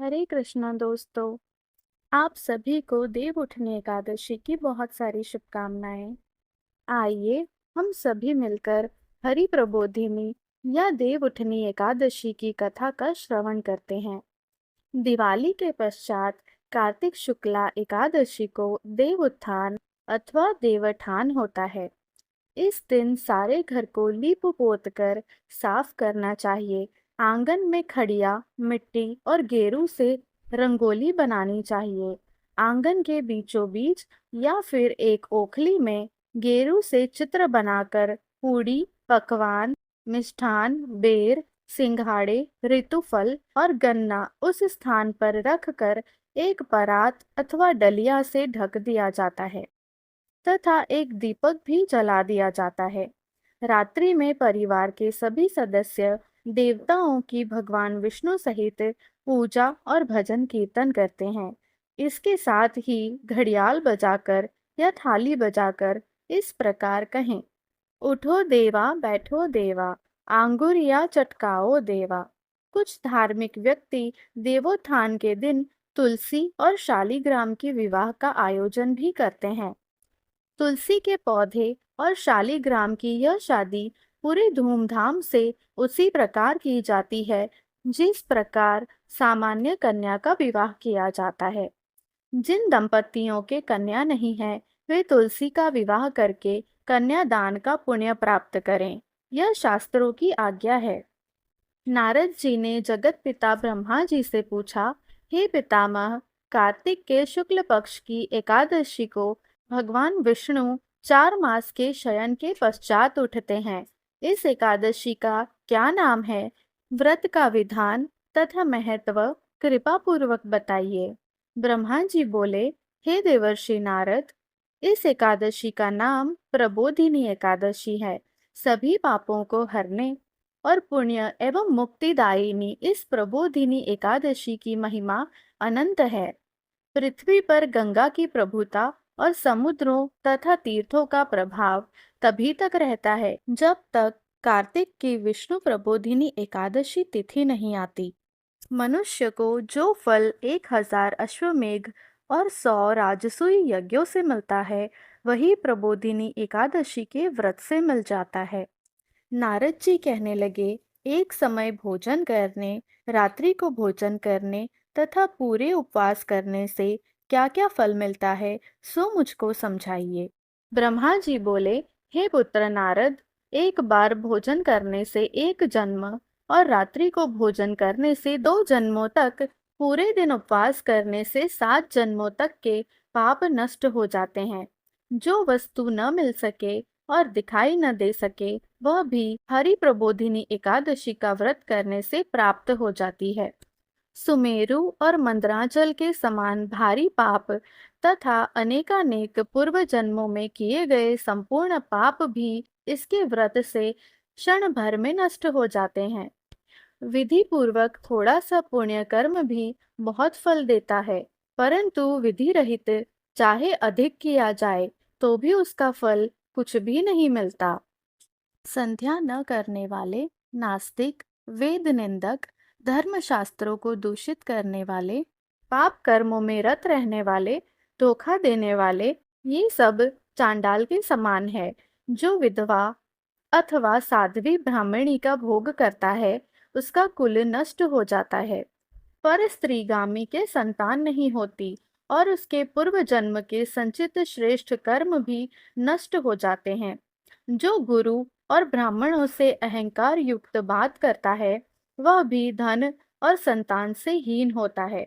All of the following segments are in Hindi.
हरे कृष्णा दोस्तों। आप सभी को देव उठनी एकादशी की बहुत सारी शुभकामनाएं। आइए हम सभी मिलकर हरि प्रबोधिनी या देव उठनी एकादशी की कथा का श्रवण करते हैं। दिवाली के पश्चात कार्तिक शुक्ला एकादशी को देव उत्थान अथवा देवठान होता है। इस दिन सारे घर को लीप पोत कर साफ करना चाहिए। आंगन में खड़िया मिट्टी और गेरू से रंगोली बनानी चाहिए। आंगन के बीचों बीच या फिर एक ओखली में गेरू से चित्र बनाकर पूड़ी पकवान मिष्ठान बेर सिंघाड़े ऋतुफल और गन्ना उस स्थान पर रखकर एक परात अथवा डलिया से ढक दिया जाता है तथा एक दीपक भी जला दिया जाता है। रात्रि में परिवार के सभी सदस्य देवताओं की भगवान विष्णु सहित पूजा और भजन कीर्तन करते हैं। इसके साथ ही घड़ियाल बजाकर या थाली बजाकर इस प्रकार कहें, उठो देवा बैठो देवा, आंगुरिया चटकाओ देवा। कुछ धार्मिक व्यक्ति देवोत्थान के दिन तुलसी और शालीग्राम की विवाह का आयोजन भी करते हैं। तुलसी के पौधे और शालीग्राम की यह शादी पूरे धूमधाम से उसी प्रकार की जाती है जिस प्रकार सामान्य कन्या का विवाह किया जाता है। जिन दंपतियों के कन्या नहीं है वे तुलसी का विवाह करके कन्यादान का पुण्य प्राप्त करें। यह शास्त्रों की आज्ञा है। नारद जी ने जगत पिता ब्रह्मा जी से पूछा, हे पितामह, कार्तिक के शुक्ल पक्ष की एकादशी को भगवान विष्णु 4 मास के शयन के पश्चात उठते हैं। इस एकादशी का क्या नाम है? व्रत का विधान तथा महत्व कृपा पूर्वक बताइए। ब्रह्मा जी बोले, हे देवर्षि नारद, इस एकादशी का नाम प्रबोधिनी एकादशी है। सभी पापों को हरने और पुण्य एवं मुक्तिदायिनी इस प्रबोधिनी एकादशी की महिमा अनंत है। पृथ्वी पर गंगा की प्रभुता और समुद्रों तथा तीर्थों का प्रभाव तभी तक रहता है जब तक कार्तिक की विष्णु प्रबोधिनी एकादशी तिथि नहीं आती। मनुष्य को जो फल 1000 अश्वमेघ और 100 राजसूय यज्ञों से मिलता है वही प्रबोधिनी एकादशी के व्रत से मिल जाता है। नारद जी कहने लगे, एक समय भोजन करने, रात्रि को भोजन करने तथा पूरे उपवास करने से क्या क्या फल मिलता है सो मुझको समझाइए। ब्रह्मा जी बोले, हे पुत्र नारद, एक बार भोजन करने से एक जन्म और रात्रि को भोजन करने से 2 जन्मों तक, पूरे दिन उपवास करने से 7 जन्मों तक के पाप नष्ट हो जाते हैं। जो वस्तु न मिल सके और दिखाई न दे सके वह भी हरि प्रबोधिनी एकादशी का व्रत करने से प्राप्त हो जाती है। सुमेरु और मंदराचल के समान भारी पाप तथा अनेकानेक पूर्व जन्मों में किए गए संपूर्ण पाप भी इसके व्रत से क्षण भर में नष्ट हो जाते हैं। विधि पूर्वक थोड़ा सा पुण्य कर्म भी बहुत फल देता है, परंतु विधि रहित चाहे अधिक किया जाए तो भी उसका फल कुछ भी नहीं मिलता। संध्या न करने वाले, नास्तिक, वेद निंदक, धर्मशास्त्रों को दूषित करने वाले, पाप कर्मों में रत रहने वाले, धोखा देने वाले, ये सब चांडाल के समान है। जो विधवा अथवा साध्वी ब्राह्मणी का भोग करता है उसका कुल नष्ट हो जाता है, पर स्त्रीगामी के संतान नहीं होती और उसके पूर्व जन्म के संचित श्रेष्ठ कर्म भी नष्ट हो जाते हैं। जो गुरु और ब्राह्मणों से अहंकार युक्त बात करता है वह भी धन और संतान से हीन होता है।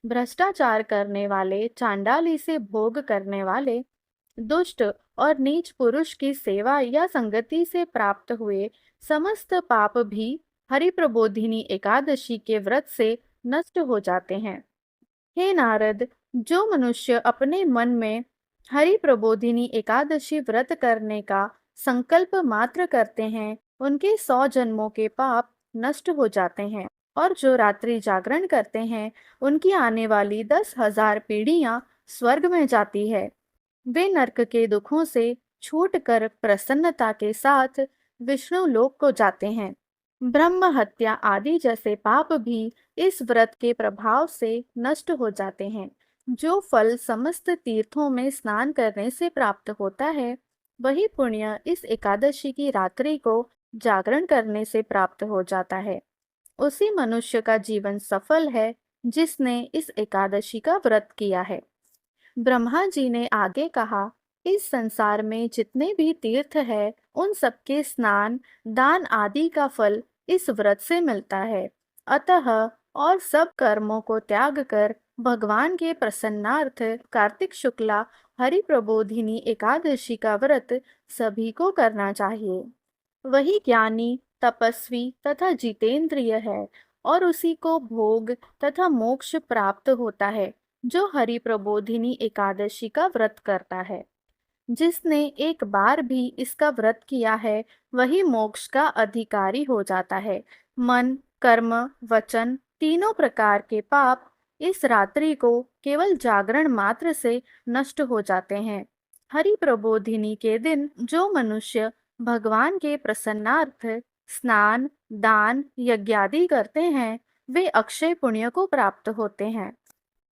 भ्रष्टाचार करने वाले, चांडाली से भोग करने वाले, दुष्ट और नीच पुरुष की सेवा या संगति से प्राप्त हुए समस्त पाप भी हरि प्रबोधिनी एकादशी के व्रत से नष्ट हो जाते हैं। हे नारद, जो मनुष्य अपने मन में हरि प्रबोधिनी एकादशी व्रत करने का संकल्प मात्र करते हैं उनके 100 जन्मों के पाप नष्ट हो जाते हैं, और जो रात्रि जागरण करते हैं उनकी आने वाली 10,000 पीढ़ियां स्वर्ग में जाती है। वे नरक के दुखों से छूटकर प्रसन्नता के साथ विष्णु लोक को जाते हैं। ब्रह्म हत्या आदि जैसे पाप भी इस व्रत के प्रभाव से नष्ट हो जाते हैं। जो फल समस्त तीर्थों में स्नान करने से प्राप्त होता है, वही पुण्य इस एकादशी की रात्रि को जागरण करने से प्राप्त हो जाता है। उसी मनुष्य का जीवन सफल है जिसने इस एकादशी का व्रत किया है। ब्रह्मा जी ने आगे कहा, इस संसार में जितने भी तीर्थ है, उन सबके स्नान, दान आदि का फल इस व्रत से मिलता है। अतः और सब कर्मों को त्याग कर भगवान के प्रसन्नार्थ कार्तिक शुक्ला हरि प्रबोधिनी एकादशी का व्रत सभी को करना चाहिए। वही ज्ञानी, तपस्वी तथा जितेंद्रिय है और उसी को भोग तथा मोक्ष प्राप्त होता है, जो हरि प्रबोधिनी एकादशी का व्रत करता है। जिसने एक बार भी इसका व्रत किया है, वही मोक्ष का अधिकारी हो जाता है। मन, कर्म, वचन तीनों प्रकार के पाप इस रात्रि को केवल जागरण मात्र से नष्ट हो जाते हैं। हरि प्रबोधिनी के दिन जो मनुष्य भगवान के प्रसन्नार्थ स्नान, दान, यज्ञादि करते हैं, वे अक्षय पुण्य को प्राप्त होते हैं।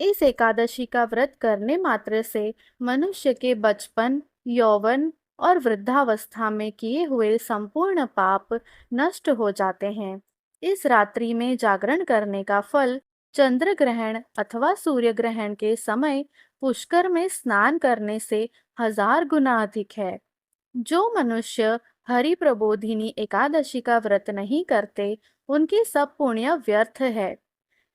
इस एकादशी का व्रत करने मात्र से मनुष्य के बचपन, यौवन और वृद्धावस्था में किए हुए संपूर्ण पाप नष्ट हो जाते हैं। इस रात्रि में जागरण करने का फल चंद्र ग्रहण अथवा सूर्य ग्रहण के समय पुष्कर में स्नान करने से 1000 गुना अधिक है। जो मनुष्य हरि प्रबोधिनी एकादशी का व्रत नहीं करते, उनके सब पुण्य व्यर्थ है।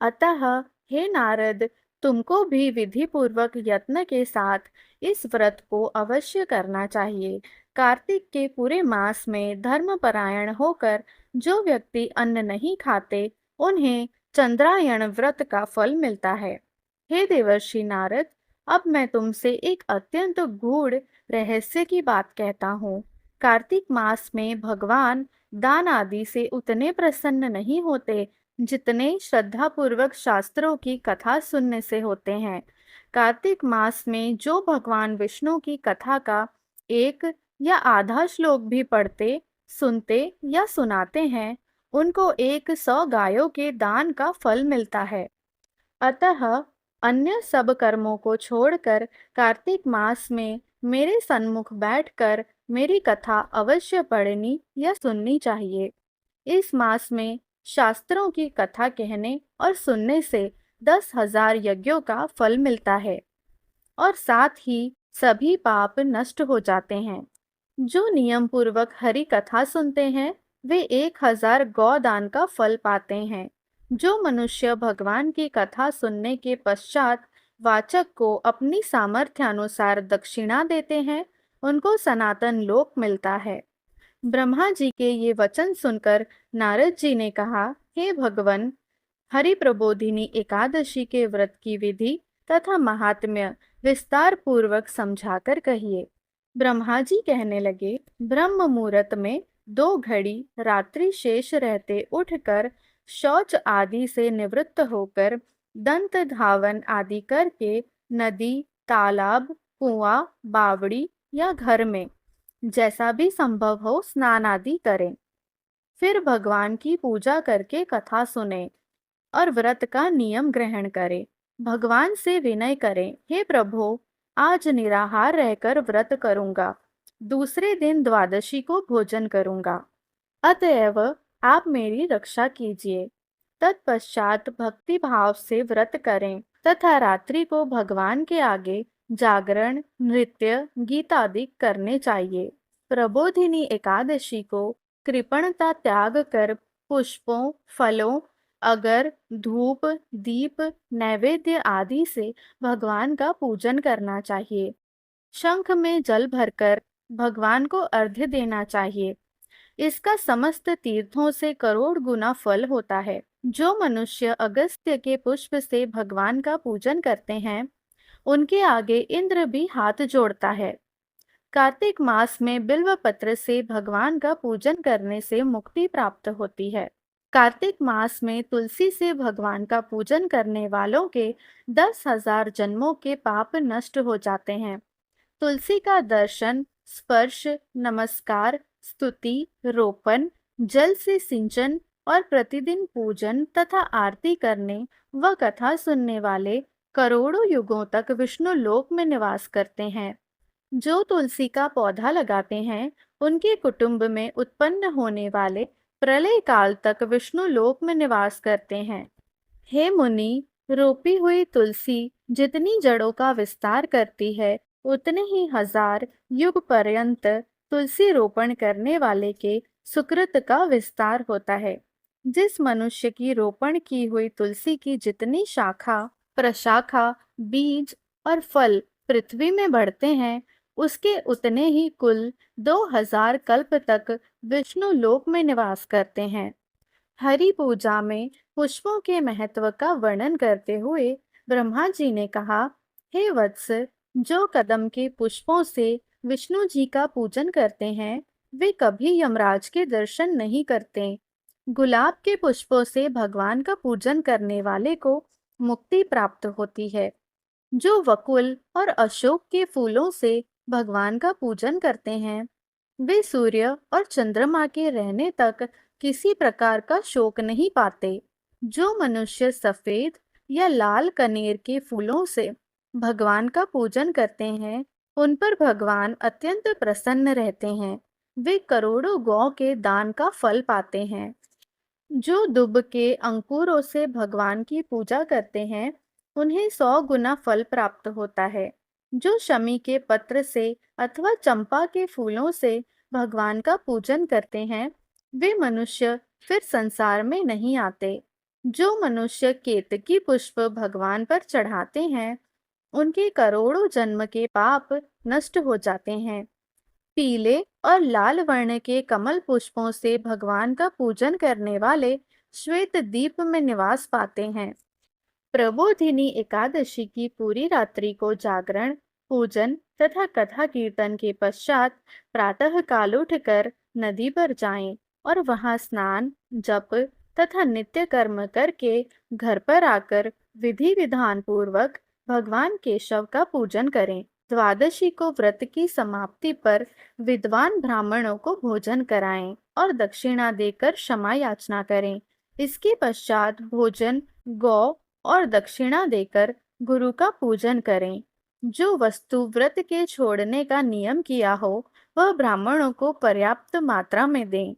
अतः हे नारद, तुमको भी विधि पूर्वक यत्न के साथ इस व्रत को अवश्य करना चाहिए। कार्तिक के पूरे मास में धर्मपरायण होकर जो व्यक्ति अन्न नहीं खाते, उन्हें चंद्रायण व्रत का फल मिलता है। हे देवर्षि नारद, अब मैं तुमसे एक अत्यंत गूढ़ रहस्य की बात कहता हूँ। कार्तिक मास में भगवान दान आदि से उतने प्रसन्न नहीं होते जितने श्रद्धापूर्वक शास्त्रों की कथा सुनने से होते हैं। कार्तिक मास में जो भगवान विष्णु की कथा का एक या आधा श्लोक भी पढ़ते, सुनते या सुनाते हैं, उनको 100 गायों के दान का फल मिलता है। अतः अन्य सब कर्मों को छोड़कर कार्तिक मास में मेरे सन्मुख बैठकर मेरी कथा अवश्य पढ़नी या सुननी चाहिए। इस मास में शास्त्रों की कथा कहने और सुनने से 10,000 यज्ञों का फल मिलता है और साथ ही सभी पाप नष्ट हो जाते हैं। जो नियम पूर्वक हरि कथा सुनते हैं, वे 1000 गौदान का फल पाते हैं। जो मनुष्य भगवान की कथा सुनने के पश्चात वाचक को अपनी सामर्थ्यानुसार दक्षिणा देते हैं, उनको सनातन लोक मिलता है। ब्रह्मा जी के ये वचन सुनकर नारद जी ने कहा, हे भगवन, हरि प्रबोधिनी एकादशी के व्रत की विधि तथा महात्म्य विस्तार पूर्वक समझाकर कहिए। ब्रह्मा जी कहने लगे, ब्रह्म मुहूर्त में 2 घड़ी रात्रि शेष रहते उठकर शौच आदि से निवृत्त होकर दंत धावन आदि करके नदी, तालाब, कुआं, बावड़ी या घर में जैसा भी संभव हो स्नान आदि करें। फिर भगवान की पूजा करके कथा सुने और व्रत का नियम ग्रहण करें। भगवान से विनय करें, हे प्रभु, आज निराहार रहकर व्रत करूंगा, दूसरे दिन द्वादशी को भोजन करूंगा, अतएव आप मेरी रक्षा कीजिए। तत्पश्चात भक्ति भाव से व्रत करें तथा रात्रि को भगवान के आगे जागरण, नृत्य, गीत आदि करने चाहिए। प्रबोधिनी एकादशी को कृपणता त्याग कर पुष्पों, फलों, अगर, धूप, दीप, नैवेद्य आदि से भगवान का पूजन करना चाहिए। शंख में जल भरकर भगवान को अर्घ्य देना चाहिए। इसका समस्त तीर्थों से करोड़ गुना फल होता है। जो मनुष्य अगस्त्य के पुष्प से भगवान का पूजन करते हैं, उनके आगे इंद्र भी हाथ जोड़ता है। कार्तिक मास में बिल्व पत्र से भगवान का पूजन करने से मुक्ति प्राप्त होती है। कार्तिक मास में तुलसी से भगवान का पूजन करने वालों के 10,000 जन्मों के पाप नष्ट हो जाते हैं। तुलसी का दर्शन, स्पर्श, नमस्कार, स्तुति, रोपण, जल से सिंचन और प्रतिदिन पूजन तथा आरती करने व कथा सुनने वाले करोड़ों युगों तक विष्णु लोक में निवास करते हैं। जो तुलसी का पौधा लगाते हैं, उनके कुटुंब में उत्पन्न होने वाले प्रलय काल तक विष्णु लोक में निवास करते हैं। हे मुनि, रोपी हुई तुलसी जितनी जड़ों का विस्तार करती है, उतने ही हजार युग पर्यंत तुलसी रोपण करने वाले के सुकृत का विस्तार होता है। जिस मनुष्य की रोपण की हुई तुलसी की जितनी शाखा, प्रशाखा, बीज और फल पृथ्वी में बढ़ते हैं, उसके उतने ही कुल 2000 कल्प तक विष्णु लोक में निवास करते हैं। हरि पूजा में पुष्पों के महत्व का वर्णन करते हुए ब्रह्मा जी ने कहा, हे वत्स, जो कदम के पुष्पों से विष्णु जी का पूजन करते हैं, वे कभी यमराज के दर्शन नहीं करते। गुलाब के पुष्पों से भगवान का पूजन करने वाले को मुक्ति प्राप्त होती है। जो वकुल और अशोक के फूलों से भगवान का पूजन करते हैं, वे सूर्य और चंद्रमा के रहने तक किसी प्रकार का शोक नहीं पाते। जो मनुष्य सफेद या लाल कनेर के फूलों से भगवान का पूजन करते हैं, उन पर भगवान अत्यंत प्रसन्न रहते हैं। वे करोड़ों गौ के दान का फल पाते हैं। जो दुब के अंकुरों से भगवान की पूजा करते हैं, उन्हें 100 गुना फल प्राप्त होता है। जो शमी के पत्र से अथवा चंपा के फूलों से भगवान का पूजन करते हैं, वे मनुष्य फिर संसार में नहीं आते। जो मनुष्य केतकी पुष्प भगवान पर चढ़ाते हैं, उनके करोड़ों जन्म के पाप नष्ट हो जाते हैं। पीले और लाल वर्ण के कमल पुष्पों से भगवान का पूजन करने वाले श्वेत दीप में निवास पाते हैं। प्रबोधिनी एकादशी की पूरी रात्रि को जागरण, पूजन तथा कथा कीर्तन के पश्चात प्रातः काल उठकर नदी पर जाएं और वहां स्नान, जप तथा नित्य कर्म करके घर पर आकर विधि विधान पूर्वक भगवान केशव का पूजन करें। द्वादशी को व्रत की समाप्ति पर विद्वान ब्राह्मणों को भोजन कराएं और दक्षिणा देकर क्षमा याचना करें। इसके पश्चात भोजन, गौ और दक्षिणा देकर गुरु का पूजन करें। जो वस्तु व्रत के छोड़ने का नियम किया हो, वह ब्राह्मणों को पर्याप्त मात्रा में दें।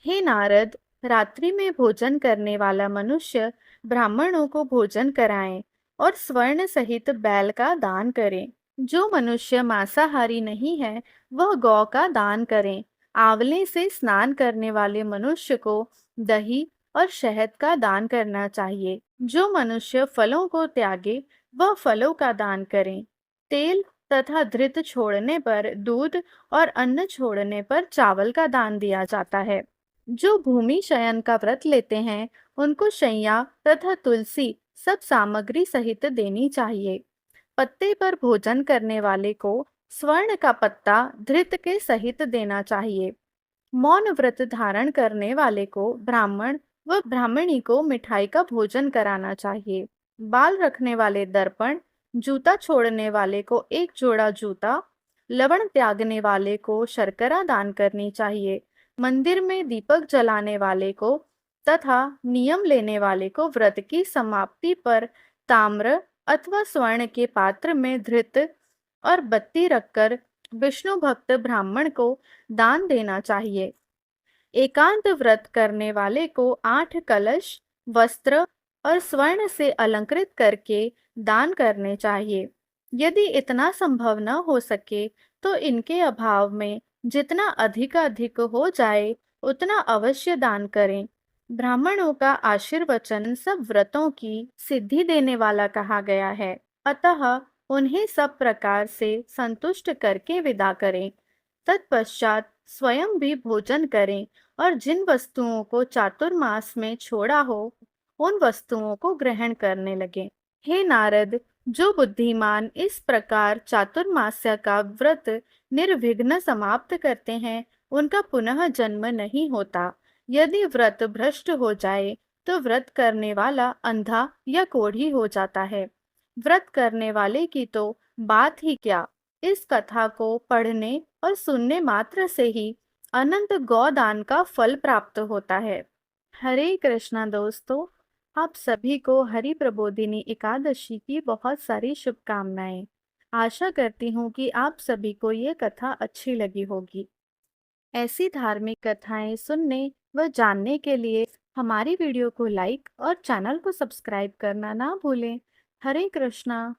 हे नारद, रात्रि में भोजन करने वाला मनुष्य ब्राह्मणों को भोजन कराएं और स्वर्ण सहित बैल का दान करें। जो मनुष्य मांसाहारी नहीं है, वह गौ का दान करें। आंवले से स्नान करने वाले मनुष्य को दही और शहद का दान करना चाहिए। जो मनुष्य फलों को त्यागे, वह फलों का दान करें। तेल तथा धृत छोड़ने पर दूध और अन्न छोड़ने पर चावल का दान दिया जाता है। जो भूमि शयन का व्रत लेते हैं, उनको शैया तथा तुलसी सब सामग्री सहित देनी चाहिए। पत्ते पर भोजन करने वाले को स्वर्ण का पत्ता धृत के सहित देना चाहिए। मौन व्रत धारण करने वाले को ब्राह्मण व ब्राह्मणी को मिठाई का भोजन कराना चाहिए। बाल रखने वाले दर्पण, जूता छोड़ने वाले को एक जोड़ा जूता, लवण त्यागने वाले को शर्करा दान करनी चाहिए। मंदिर में दीपक जलाने वाले को तथा नियम लेने वाले को व्रत की समाप्ति पर ताम्र अथवा स्वर्ण के पात्र में धृत और बत्ती रखकर विष्णु भक्त ब्राह्मण को दान देना चाहिए। एकांत व्रत करने वाले को 8 कलश, वस्त्र और स्वर्ण से अलंकृत करके दान करने चाहिए। यदि इतना संभव न हो सके, तो इनके अभाव में जितना अधिक हो जाए, उतना अवश्य दान करें। ब्राह्मणों का आशीर्वचन सब व्रतों की सिद्धि देने वाला कहा गया है, अतः उन्हें सब प्रकार से संतुष्ट करके विदा करें। तत्पश्चात स्वयं भी भोजन करें और जिन वस्तुओं को चातुर्मास में छोड़ा हो, उन वस्तुओं को ग्रहण करने लगे। हे नारद, जो बुद्धिमान इस प्रकार चातुर्मास्य का व्रत निर्विघ्न समाप्त करते हैं, उनका पुनः जन्म नहीं होता। यदि व्रत भ्रष्ट हो जाए, तो व्रत करने वाला अंधा या कोढ़ी हो जाता है। व्रत करने वाले की तो बात ही क्या, इस कथा को पढ़ने और सुनने मात्र से ही अनंत गौदान का फल प्राप्त होता है। हरे कृष्णा दोस्तों, आप सभी को हरि प्रबोधिनी एकादशी की बहुत सारी शुभकामनाएं। आशा करती हूँ कि आप सभी को ये कथा अच्छी लगी होगी। ऐसी धार्मिक कथाएं सुनने व जानने के लिए हमारी वीडियो को लाइक और चैनल को सब्सक्राइब करना ना भूलें। हरे कृष्णा।